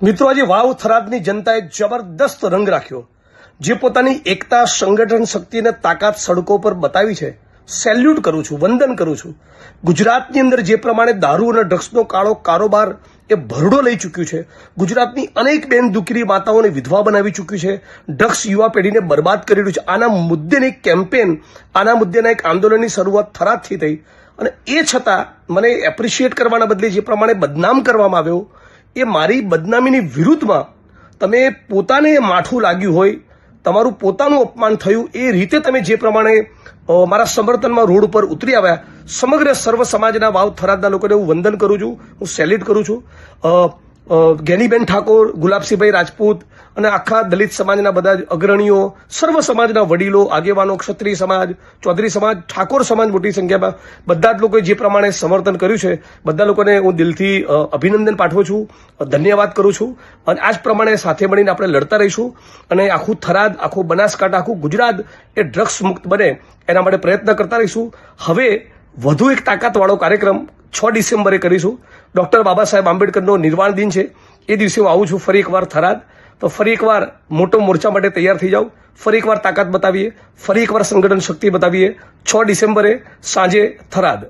મિત્રો, આજે વાવ થરાદની જનતાએ જબરદસ્ત રંગ રાખ્યો. જે પોતાની એકતા, સંગઠન શક્તિ અને તાકાત સડકો પર બતાવી છે, સેલ્યુટ કરું છું, વંદન કરું છું. ગુજરાતની અંદર જે પ્રમાણે દારૂ અને ડ્રગ્સનો કાળો કારોબાર એ ભરડો લઈ ચૂક્યું છે, ગુજરાતની અનેક બેન દીકરી માતાઓને વિધવા બનાવી ચૂક્યું છે, ડ્રગ્સ યુવા પેઢીને બરબાદ કરી રહ્યું છે. આના મુદ્દેની કેમ્પેન, આના મુદ્દેના એક આંદોલનની શરૂઆત થરાદથી થઈ અને એ છતાં મને એપ્રિશિએટ કરવાના બદલે જે પ્રમાણે બદનામ કરવામાં આવ્યો, એ મારી બદનામીની વિરુદ્ધમાં તમે પોતાને માઠું લાગ્યું હોય, તમારું પોતાનું અપમાન થયું, એ રીતે તમે જે પ્રમાણે મારા સમર્થનમાં રોડ ઉપર ઉતરી આવ્યા, સમગ્ર સર્વ સમાજના વાવ થરાદના લોકોને હું વંદન કરું છું, હું સેલ્યુટ કરું છું. જ્ઞાનીબેન ઠાકોર, ગુલાબસિંહભાઈ રાજપૂત અને આખા દલિત સમાજના બધા જ અગ્રણીઓ, સર્વ સમાજના વડીલો, આગેવાનો, ક્ષત્રિય સમાજ, ચૌધરી સમાજ, ઠાકોર સમાજ મોટી સંખ્યામાં બધા જ લોકોએ જે પ્રમાણે સમર્થન કર્યું છે, બધા લોકોને હું દિલથી અભિનંદન પાઠવું છું, ધન્યવાદ કરું છું. અને આ જ પ્રમાણે સાથે મળીને આપણે લડતા રહીશું અને આખું થરાદ, આખું બનાસકાંઠા, આખું ગુજરાત એ ડ્રગ્સ મુક્ત બને એના માટે પ્રયત્ન કરતા રહીશું. હવે વધુ એક તાકાતવાળો કાર્યક્રમ 6 ડિસેમ્બરે કરીશું. ડૉક્ટર બાબા સાહેબ આંબેડકરનો નિર્વાણ દિન છે, એ દિવસે હું આવું છું ફરી એકવાર થરાદ. તો ફરી એકવાર મોટો મોરચા માટે તૈયાર થઈ જાઓ, ફરી એકવાર તાકાત બતાવીએ, ફરી એકવાર સંગઠન શક્તિ બતાવીએ. 6 ડિસેમ્બરે સાંજે થરાદ.